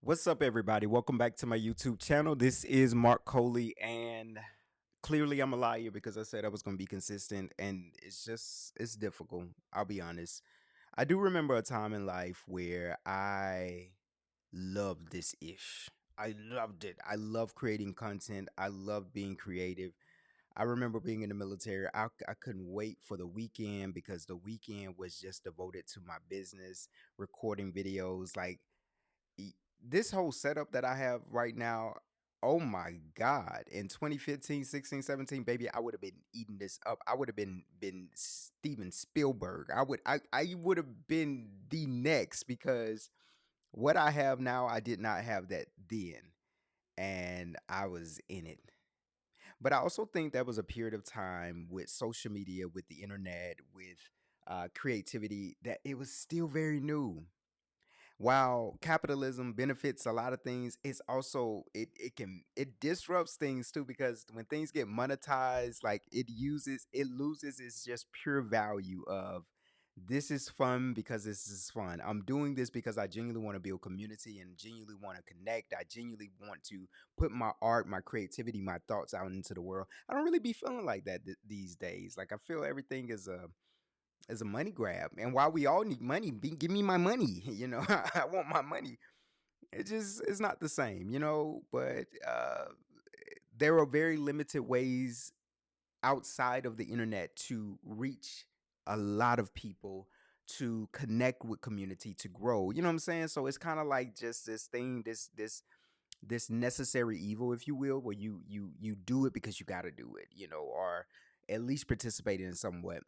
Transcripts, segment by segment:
What's up, everybody? Welcome back to my YouTube channel. This is Mark Coley, and clearly I'm a liar because I said I was going to be consistent, and it's difficult. I'll be honest. I do remember a time in life where I loved this ish. I loved it. I love creating content. I love being creative. I remember being in the military. I couldn't wait for the weekend because the weekend was just devoted to my business, recording videos. E- this whole setup that I have right now, oh my God, in 2015, 16, 17, baby, I would have been eating this up. I would have been Steven Spielberg. I would have been the next because what I have now, I did not have that then. And I was in it. But I also think that was a period of time with social media, with the internet, with creativity, that it was still very new. While capitalism benefits a lot of things, it's also it disrupts things too, because when things get monetized, like it loses its just pure value of this is fun because this is fun. I'm doing this because I genuinely want to build community and genuinely want to connect. I genuinely want to put my art, my creativity, my thoughts out into the world. I don't really be feeling like that these days. Like I feel everything is a money grab. And while we all need money, give me my money. I want my money. It's not the same, But there are very limited ways outside of the internet to reach a lot of people, to connect with community, to grow. You know what I'm saying? So it's kind of like just this thing, this necessary evil, if you will, where you do it because you got to do it, or at least participate in some way.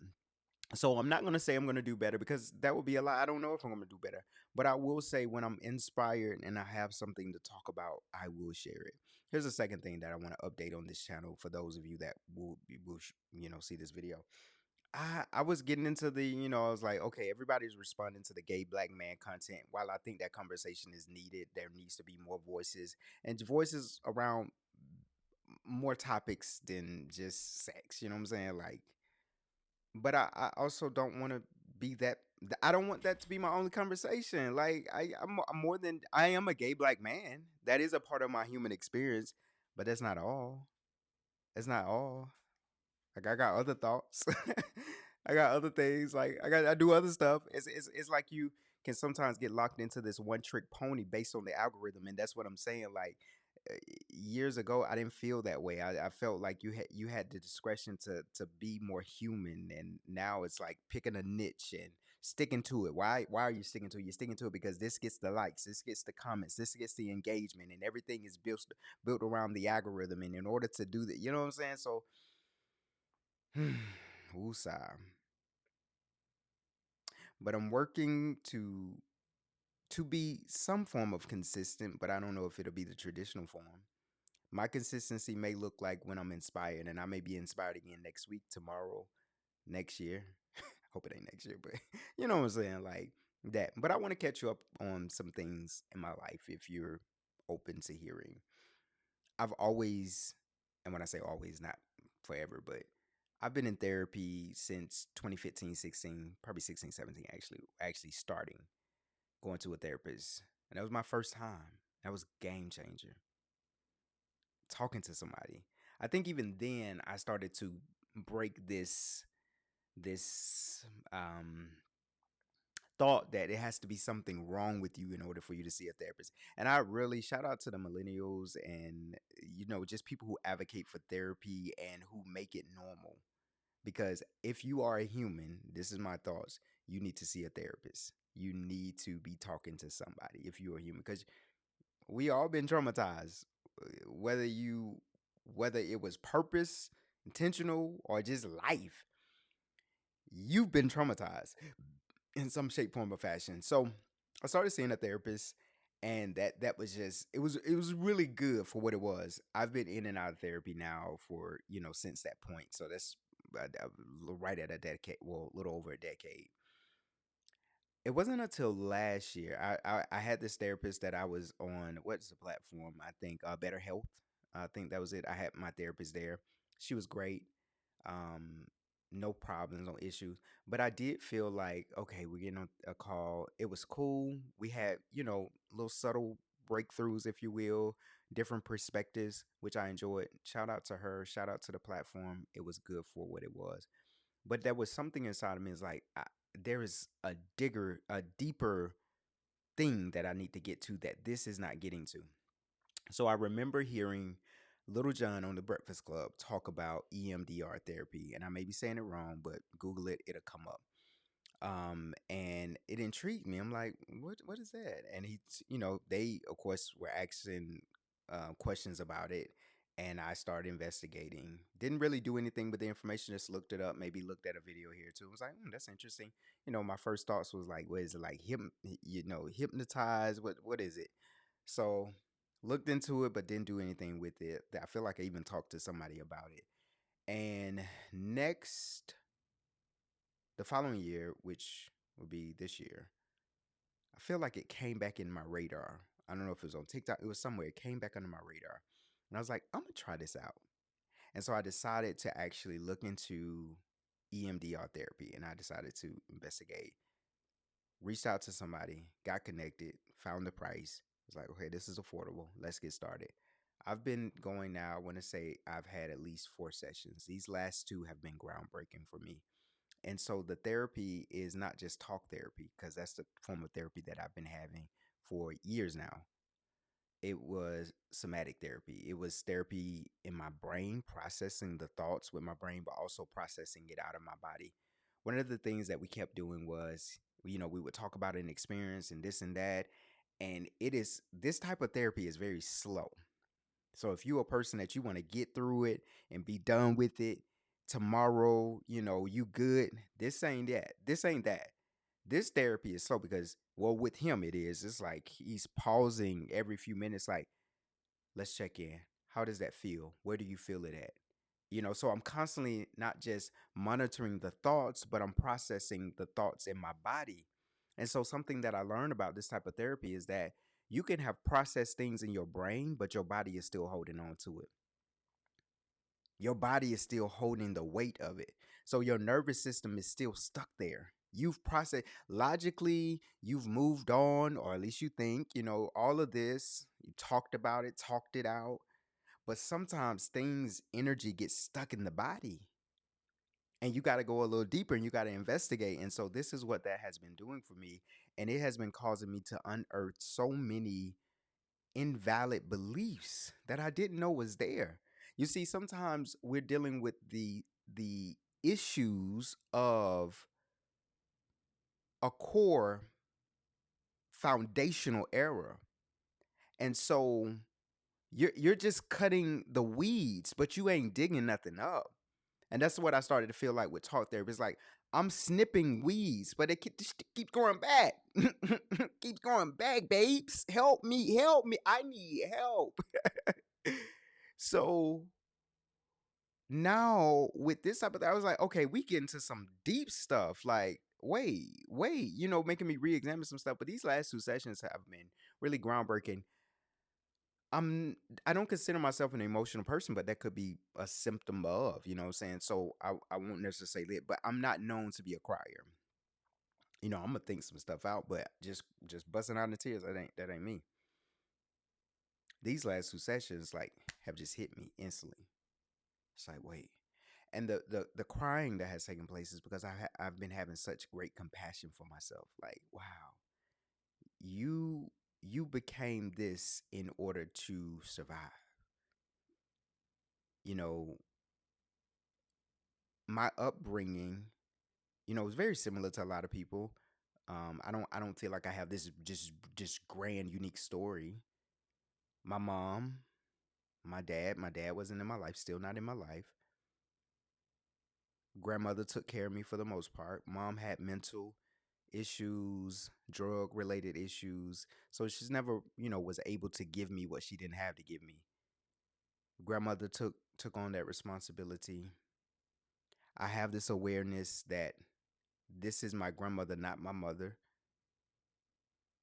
So I'm not going to say I'm going to do better because that would be a lie. I don't know if I'm going to do better, but I will say when I'm inspired and I have something to talk about, I will share it. Here's the second thing that I want to update on this channel for those of you that will see this video. I was getting into I was like, okay, everybody's responding to the gay black man content. While I think that conversation is needed, there needs to be more voices and voices around more topics than just sex. You know what I'm saying? Like, but I also don't want to be that. I don't want that to be my only conversation. Like I'm more than I am a gay black man. That is a part of my human experience, but that's not all. That's not all. Like I got other thoughts. I got other things. Like I do other stuff. It's like you can sometimes get locked into this one trick pony based on the algorithm, and that's what I'm saying. Like uh, years ago, I didn't feel that way. I felt like you had the discretion to be more human, and now it's like picking a niche and sticking to it. Why are you sticking to it? You're sticking to it because this gets the likes, this gets the comments, this gets the engagement, and everything is built around the algorithm. And in order to do that, you know what I'm saying? So Woosah. But I'm working to be some form of consistent, but I don't know if it'll be the traditional form. My consistency may look like when I'm inspired, and I may be inspired again next week, tomorrow, next year. Hope it ain't next year, but you know what I'm saying, like that. But I want to catch you up on some things in my life if you're open to hearing. I've always, and when I say always, not forever, but I've been in therapy since 2015, 16, probably 16, 17, actually starting going to a therapist. And that was my first time. That was game changer. Talking to somebody. I think even then I started to break this thought that it has to be something wrong with you in order for you to see a therapist. And I really shout out to the millennials and just people who advocate for therapy and who make it normal. Because if you are a human, this is my thoughts, you need to see a therapist. You need to be talking to somebody if you're a human, because we all been traumatized. Whether whether it was purpose, intentional, or just life, you've been traumatized in some shape, form, or fashion. So I started seeing a therapist, and that was just it was really good for what it was. I've been in and out of therapy now for since that point. So that's right at a decade, well, a little over a decade. It wasn't until last year I had this therapist that I was on. What's the platform? I think Better Health. I think that was it. I had my therapist there. She was great. Um, no problems, no issues. But I did feel like, okay, we're getting on a call. It was cool. We had little subtle breakthroughs, if you will, different perspectives, which I enjoyed. Shout out to her. Shout out to the platform. It was good for what it was. But there was something inside of me is like, there is a deeper thing that I need to get to that this is not getting to. So I remember hearing Little John on the Breakfast Club talk about EMDR therapy, and I may be saying it wrong, but Google it, it'll come up. And it intrigued me. I'm like, what is that? And they of course were asking questions about it, and I started investigating. Didn't really do anything with the information, just looked it up, maybe looked at a video here too. I was like, that's interesting. My first thoughts was like, what is it, like hypnotize? What is it? So looked into it, but didn't do anything with it. I feel like I even talked to somebody about it. And next, the following year, which would be this year, I feel like it came back in my radar. I don't know if it was on TikTok, it was somewhere. It came back under my radar. And I was like, I'm going to try this out. And so I decided to actually look into EMDR therapy, and I decided to investigate. Reached out to somebody, got connected, found the price. Was like, okay, this is affordable. Let's get started. I've been going now. I want to say I've had at least 4 sessions. These last two have been groundbreaking for me. And so the therapy is not just talk therapy, because that's the form of therapy that I've been having for years now. It was somatic therapy. It was therapy in my brain, processing the thoughts with my brain, but also processing it out of my body. One of the things that we kept doing was, we would talk about an experience and this and that. And this type of therapy is very slow. So if you're a person that you want to get through it and be done with it tomorrow, you good. This ain't that. This ain't that. This therapy is slow because, well, with him it is. It's like he's pausing every few minutes, like, let's check in. How does that feel? Where do you feel it at? So I'm constantly not just monitoring the thoughts, but I'm processing the thoughts in my body. And so something that I learned about this type of therapy is that you can have processed things in your brain, but your body is still holding on to it. Your body is still holding the weight of it. So your nervous system is still stuck there. You've processed logically, you've moved on, or at least you think, all of this, you talked about it, talked it out. But sometimes energy gets stuck in the body, and you got to go a little deeper and you got to investigate. And so this is what that has been doing for me. And it has been causing me to unearth so many invalid beliefs that I didn't know was there. You see, sometimes we're dealing with the issues of a core foundational error. And so you're just cutting the weeds, but you ain't digging nothing up. And that's what I started to feel like with talk therapy. It's like I'm snipping weeds, but it just keeps going back. Keeps going back, babes. Help me, help me. I need help. So now with this type of thing, I was like, okay, we get into some deep stuff. Like, wait, making me re-examine some stuff. But these last 2 sessions have been really groundbreaking. I'm I don't consider myself an emotional person, but that could be a symptom of, you know what I'm saying? So I won't necessarily say it, but I'm not known to be a crier. I'm gonna think some stuff out, but just busting out in tears, that ain't me. These last 2 sessions like have just hit me instantly. It's like, wait. And the crying that has taken place is because I've been having such great compassion for myself. Like, wow, you became this in order to survive. You know, my upbringing, is very similar to a lot of people. I don't feel like I have this just grand unique story. My mom, my dad wasn't in my life, still not in my life. Grandmother took care of me for the most part. Mom had mental issues, drug related issues. So she's never, was able to give me what she didn't have to give me. Grandmother took on that responsibility. I have this awareness that this is my grandmother, not my mother.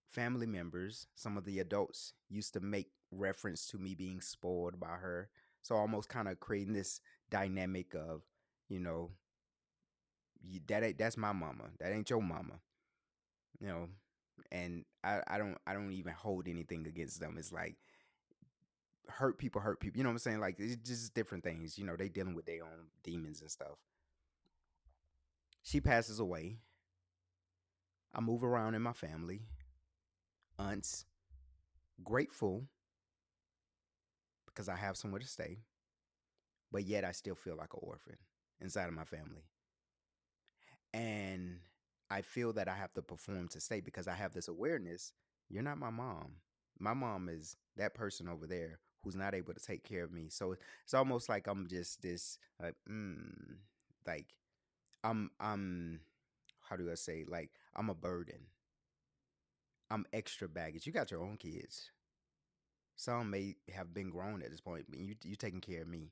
Family members, some of the adults used to make reference to me being spoiled by her. So almost kind of creating this dynamic of, you know, that's my mama. That ain't your mama. You know, And I don't even hold anything against them. It's like hurt people. You know what I'm saying? Like it's just different things. They dealing with their own demons and stuff. She passes away. I move around in my family, aunts, grateful because I have somewhere to stay, but yet I still feel like an orphan inside of my family. And I feel that I have to perform to stay because I have this awareness. You're not my mom. My mom is that person over there who's not able to take care of me. So it's almost like I'm just this, like I'm how do I say, like I'm a burden. I'm extra baggage. You got your own kids. Some may have been grown at this point, but you taking care of me.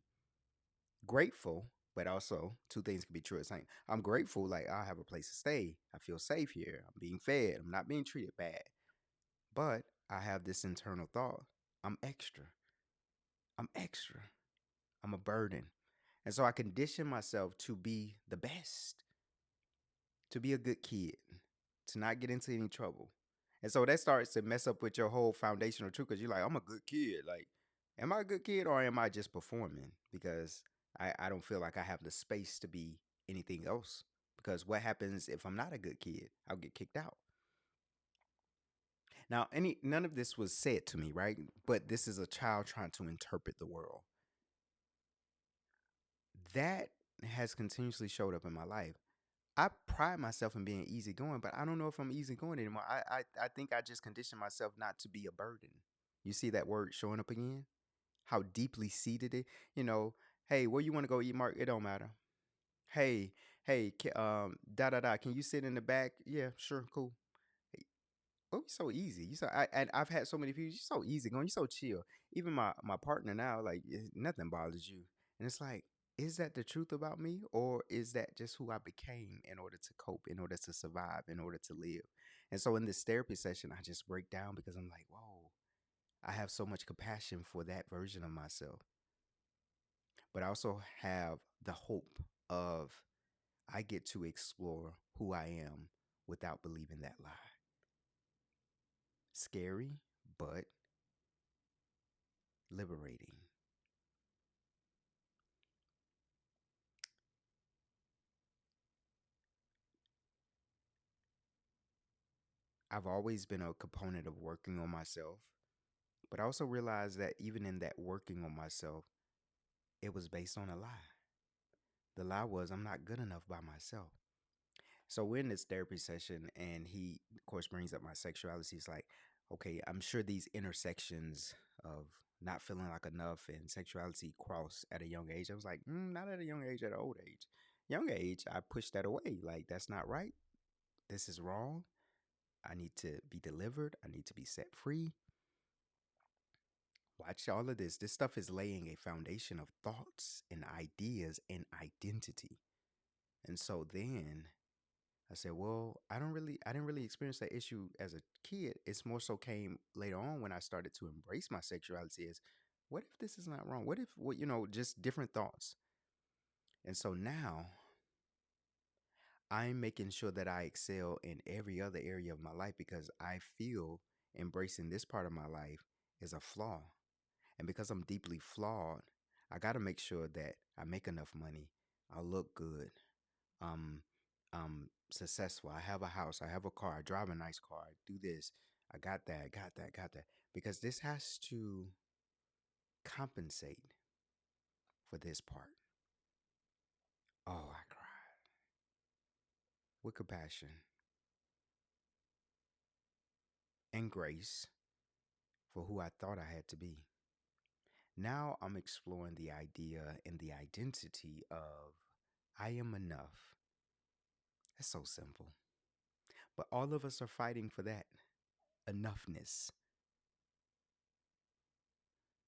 Grateful, but also two things can be true at the same. I'm grateful, like I have a place to stay. I feel safe here. I'm being fed. I'm not being treated bad. But I have this internal thought. I'm extra. I'm extra. I'm a burden. And so I condition myself to be the best, to be a good kid, to not get into any trouble. And so that starts to mess up with your whole foundational truth because you're like, I'm a good kid. Like, am I a good kid or am I just performing? Because I don't feel like I have the space to be anything else. Because what happens if I'm not a good kid? I'll get kicked out. Now, none of this was said to me, right? But this is a child trying to interpret the world. That has continuously showed up in my life. I pride myself in being easygoing, but I don't know if I'm easygoing anymore. I think I just conditioned myself not to be a burden. You see that word showing up again? How deeply seated it. You know, hey, where you want to go eat, Mark? It don't matter. Hey, hey, da da da. Can you sit in the back? Yeah, sure, cool. Oh, you're so easy. You so and I've had so many people. You're so easy going. You're so chill. Even my partner now, like nothing bothers you. And it's like, is that the truth about me, or is that just who I became in order to cope, in order to survive, in order to live? And so in this therapy session, I just break down because I'm like, whoa, I have so much compassion for that version of myself, but I also have the hope of I get to explore who I am without believing that lie. Scary, but liberating. I've always been a component of working on myself, but I also realized that even in that working on myself, it was based on a lie. The lie was I'm not good enough by myself. So we're in this therapy session, and he, of course, brings up my sexuality. He's like, okay, I'm sure these intersections of not feeling like enough and sexuality cross at a young age. I was like, not at a young age, at an old age. Young age, I pushed that away. Like, that's not right. This is wrong. I need to be delivered. I need to be set free. Watch all of this. This stuff is laying a foundation of thoughts and ideas and identity. And so then I said, well, I didn't really experience that issue as a kid. It's more so came later on when I started to embrace my sexuality as, what if this is not wrong? What if, just different thoughts. And so now I'm making sure that I excel in every other area of my life because I feel embracing this part of my life is a flaw. And because I'm deeply flawed, I got to make sure that I make enough money. I look good. Um, I'm successful. I have a house. I have a car. I drive a nice car. I do this. I got that. I got that. Got that. Because this has to compensate for this part. Oh, I cried with compassion and grace for who I thought I had to be. Now I'm exploring the idea and the identity of I am enough. It's so simple. But all of us are fighting for that enoughness.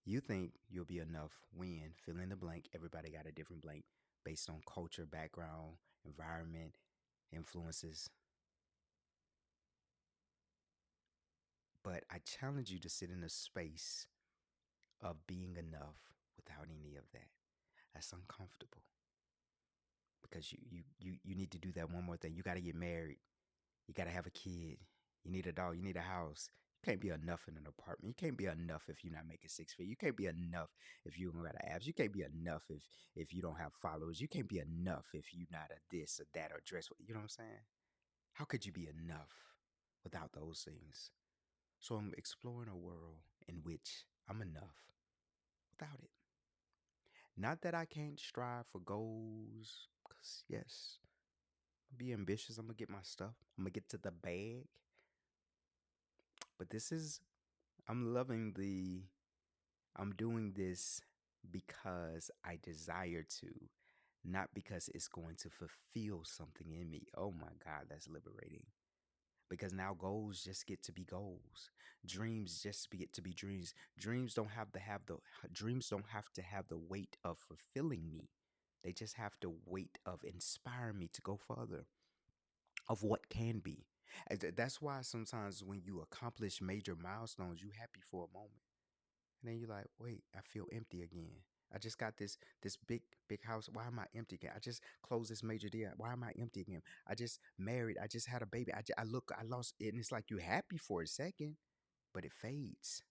You think you'll be enough when fill in the blank. Everybody got a different blank based on culture, background, environment, influences. But I challenge you to sit in a space of being enough without any of that. That's uncomfortable because you need to do that one more thing. You got to get married. You got to have a kid. You need a dog. You need a house. You can't be enough in an apartment. You can't be enough if you're not making 6 feet. You can't be enough if you don't got abs. You can't be enough if you don't have followers. You can't be enough if you're not a this or that or dress. You know what I'm saying? How could you be enough without those things? So I'm exploring a world in which I'm enough without it. Not that I can't strive for goals, because yes, be ambitious. I'm gonna get my stuff. I'm gonna get to the bag. But this is I'm loving the I'm doing this because I desire to, not because it's going to fulfill something in me. Oh my God, that's liberating. Because now goals just get to be goals. Dreams just get to be dreams. Dreams don't have to have the weight of fulfilling me. They just have the weight of inspiring me to go further, of what can be. That's why sometimes when you accomplish major milestones, you happy for a moment. And then you're like, wait, I feel empty again. I just got this big house. Why am I empty again? I just closed this major deal. Why am I empty again? I just married. I just had a baby. I lost it. And it's like you're happy for a second, but it fades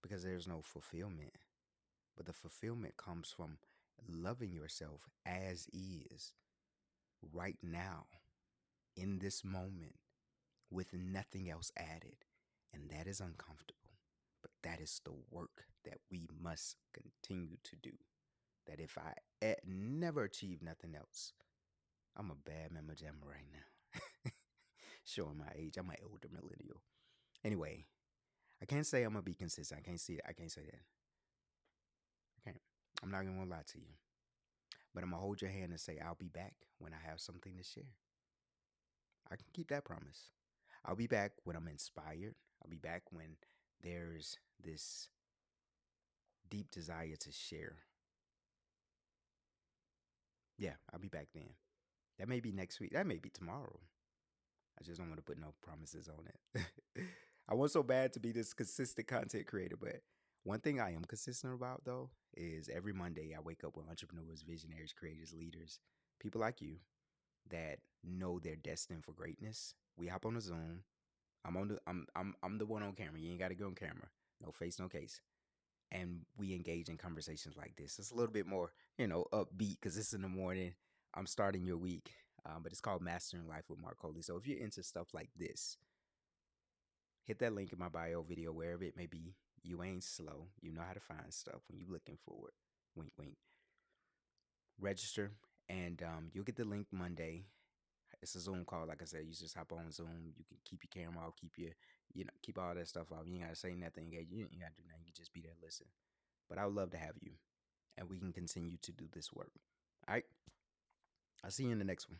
because there's no fulfillment. But the fulfillment comes from loving yourself as is right now in this moment with nothing else added. And that is uncomfortable. But that is the work that we must continue to do. That if I never achieve nothing else, I'm a bad mama jamma right now. Showing my age, I'm an older millennial. Anyway, I can't say I'm gonna be consistent. I can't see it. I can't say that. I can't. I'm not gonna lie to you. But I'm gonna hold your hand and say I'll be back when I have something to share. I can keep that promise. I'll be back when I'm inspired. I'll be back when there's this deep desire to share. Yeah, I'll be back then. That may be next week. That may be tomorrow. I just don't want to put no promises on it. I want so bad to be this consistent content creator, but one thing I am consistent about though is every Monday I wake up with entrepreneurs, visionaries, creators, leaders, people like you that know they're destined for greatness. We hop on a Zoom. I'm the one on camera. You ain't got to go on camera. No face, no case. And we engage in conversations like this. It's a little bit more, upbeat because it's in the morning. I'm starting your week, but it's called Mastering Life with Mark Coley. So if you're into stuff like this, hit that link in my bio video, wherever it may be. You ain't slow. You know how to find stuff when you're looking for it. Wink, wink. Register, and you'll get the link Monday. It's a Zoom call. Like I said, you just hop on Zoom. You can keep your camera off, keep all that stuff off. You ain't got to say nothing. You ain't got to do nothing. You can just be there, listen. But I would love to have you, and we can continue to do this work. All right. I'll see you in the next one.